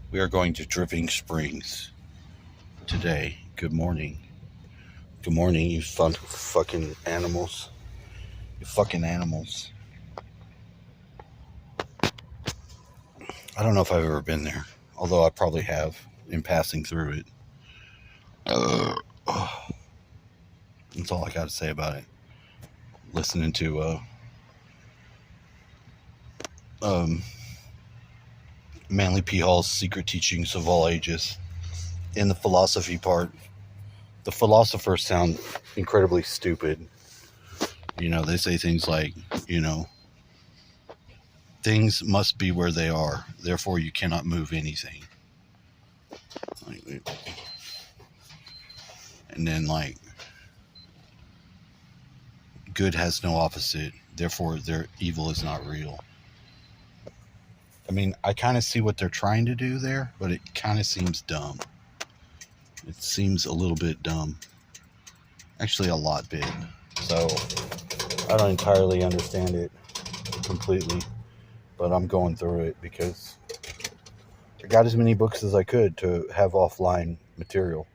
We are going to Dripping Springs today. Good morning. Good morning, you fucking animals. You fucking animals. I don't know if I've ever been there, although I probably have in passing through it. That's all I got to say about it. Listening to um, Manly P. Hall's Secret Teachings of All Ages. In the philosophy part, the philosophers sound incredibly stupid. They say things like, things must be where they are, therefore you cannot move anything. And then, good has no opposite, therefore their evil is not real. I mean, I kind of see what they're trying to do there, but it kind of seems dumb. It seems a little bit dumb. Actually, a lot bit. So, I don't entirely understand it completely, but I'm going through it because I got as many books as I could to have offline material.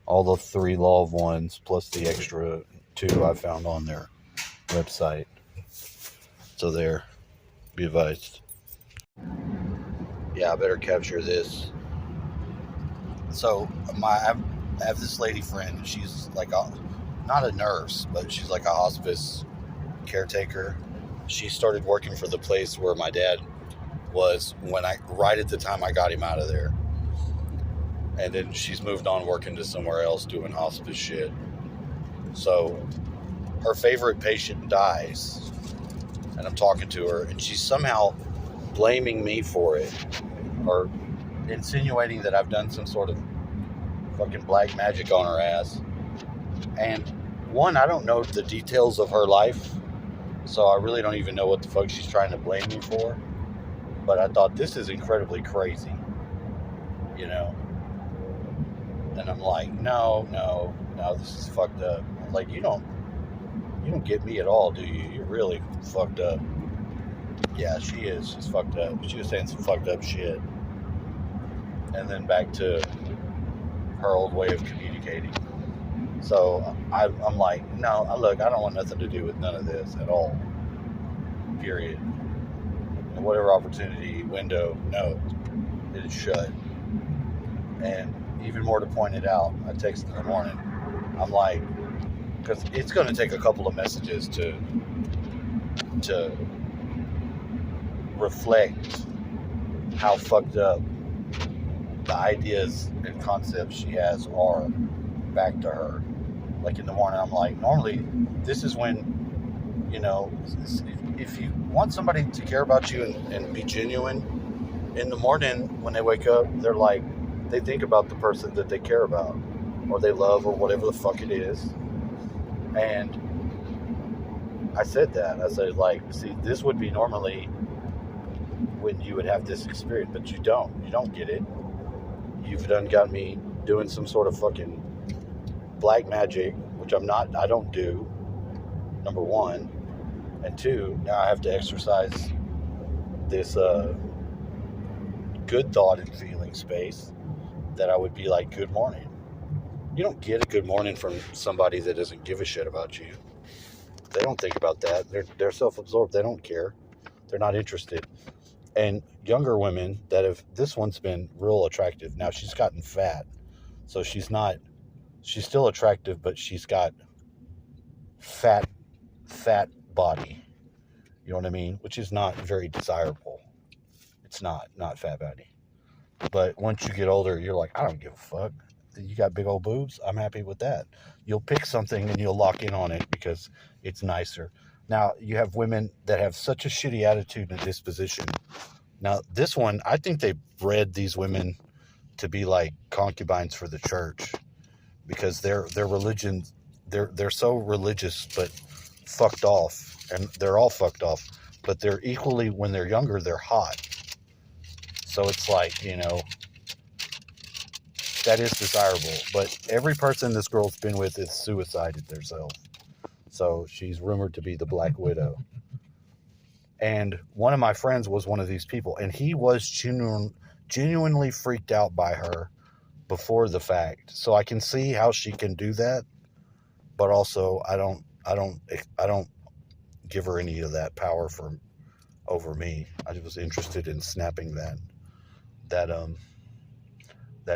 All the 3 Law of Ones plus the extra 2 I found on their website. So there, be advised. Yeah, I better capture this. So I have this lady friend. She's like not a nurse, but she's like a hospice caretaker. She started working for the place where my dad was right at the time I got him out of there. And then she's moved on working to somewhere else doing hospice shit. So her favorite patient dies, and I'm talking to her, and she's somehow blaming me for it, or insinuating that I've done some sort of fucking black magic on her ass. And one, I don't know the details of her life, so I really don't even know what the fuck she's trying to blame me for. But I thought, this is incredibly crazy, And I'm like, no, this is fucked up. I'm like, you don't get me at all, do you? You're really fucked up. Yeah, she is. She's fucked up. She was saying some fucked up shit. And then back to her old way of communicating. So I'm like, no, look, I don't want nothing to do with none of this at all. Period. And whatever opportunity window, no, it is shut. And even more to point it out, I texted in the morning. I'm like, because it's going to take a couple of messages to reflect how fucked up the ideas and concepts she has are back to her. Like in the morning, I'm like, normally this is when, if you want somebody to care about you and be genuine, in the morning when they wake up, they're like, they think about the person that they care about or they love or whatever the fuck it is. And I said that. I said, like, see, this would be normally when you would have this experience, but you don't. You don't get it. You've done got me doing some sort of fucking black magic, which I don't do, number one. And 2, now I have to exercise this good thought and feeling space that I would be like, good morning. You don't get a good morning from somebody that doesn't give a shit about you. They don't think about that. They're self-absorbed. They don't care. They're not interested. And younger women this one's been real attractive. Now she's gotten fat. So she's still attractive, but she's got fat body. You know what I mean? Which is not very desirable. It's not fat body. But once you get older, you're like, I don't give a fuck. You got big old boobs? I'm happy with that. You'll pick something and you'll lock in on it because it's nicer. Now, you have women that have such a shitty attitude and disposition. Now, this one, I think they bred these women to be like concubines for the church because their religion, they're so religious but fucked off, and they're all fucked off, but they're equally, when they're younger, they're hot. So it's like, that is desirable. But every person this girl's been with has suicided themselves. So she's rumored to be the Black Widow. And one of my friends was one of these people, and he was genuinely freaked out by her before the fact. So I can see how she can do that, but also I don't give her any of that power over me. I was interested in snapping that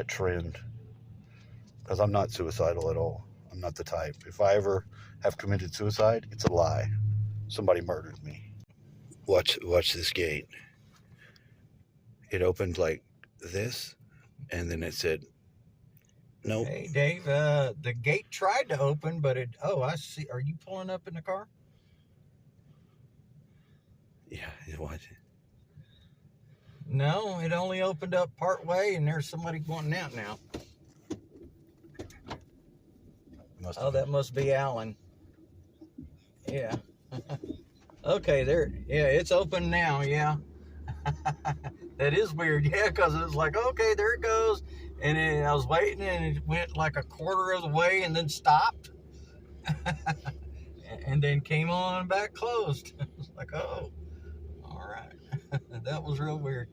trend, because I'm not suicidal at all. I'm not the type. If I ever have committed suicide, it's a lie. Somebody murdered me. Watch this gate. It opened like this, and then it said, nope. Hey, Dave, the gate tried to open, but I see. Are you pulling up in the car? Yeah, what? No, it only opened up part way, and there's somebody going out now. That must be Alan. Yeah. Okay, there. Yeah, it's open now, yeah. That is weird, yeah, because it was like, okay, there it goes. And then I was waiting, and it went like a quarter of the way and then stopped. And then came on back closed. It was like, oh, all right. That was real weird.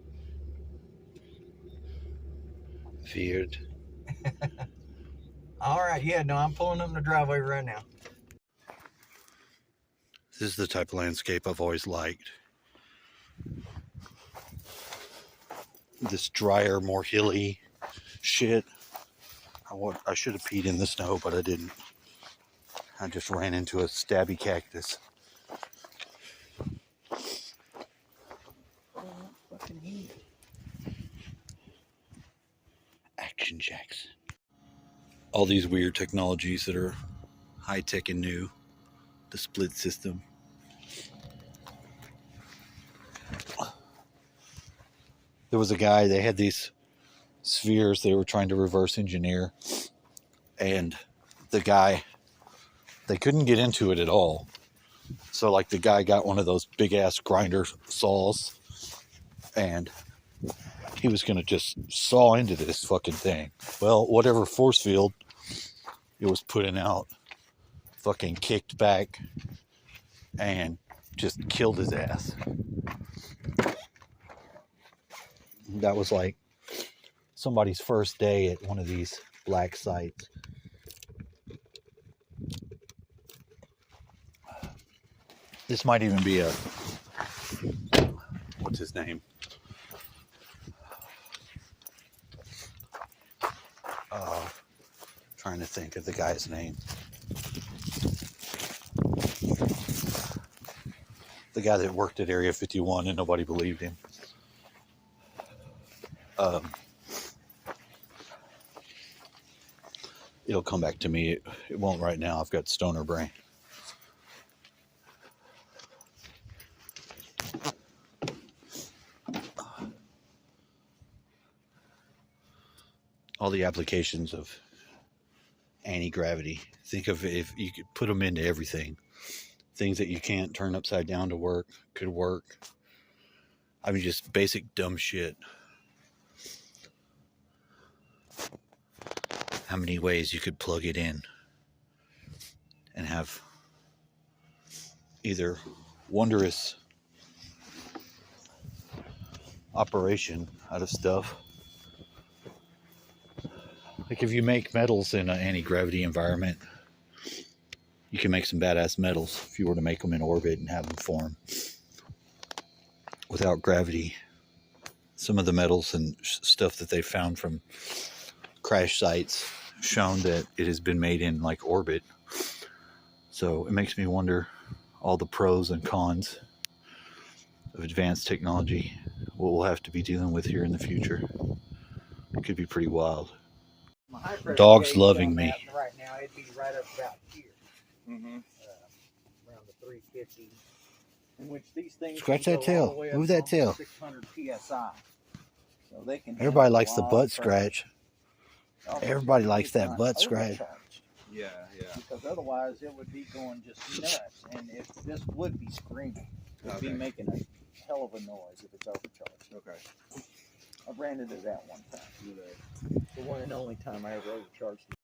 Weird. All right, yeah, no, I'm pulling up in the driveway right now. This is the type of landscape I've always liked. This drier, more hilly shit. I should have peed in the snow, but I didn't. I just ran into a stabby cactus. Action Jacks. All these weird technologies that are high-tech and new. The split system. There was a guy, they had these spheres they were trying to reverse engineer, and the guy, they couldn't get into it at all. So like the guy got one of those big ass grinder saws, and he was gonna just saw into this fucking thing. Well, whatever force field it was putting out fucking kicked back and just killed his ass. That was like somebody's first day at one of these black sites. This might even be a, what's his name? Trying to think of the guy's name. The guy that worked at Area 51 and nobody believed him. It'll come back to me. It won't right now. I've got stoner brain. All the applications of anti-gravity. Think of if you could put them into everything. Things that you can't turn upside down to work could work. I mean, just basic dumb shit. How many ways you could plug it in and have either wondrous operation out of stuff. Like if you make metals in an anti-gravity environment, you can make some badass metals if you were to make them in orbit and have them form without gravity. Some of the metals and stuff that they found from crash sites shown that it has been made in like orbit. So it makes me wonder all the pros and cons of advanced technology, what we'll have to be dealing with here in the future. It could be pretty wild. Dog's loving me. Right now, it'd be right up about here. Around the 350. In which these things scratch that tail. Move that tail. 600 psi. So they can. Everybody likes the butt scratch. Everybody likes that butt scratch. Yeah. Because otherwise it would be going just nuts, and if this would be screaming, it would be making a hell of a noise if it's overcharged. Okay. I ran into that one time. The one and only time I ever overcharged it.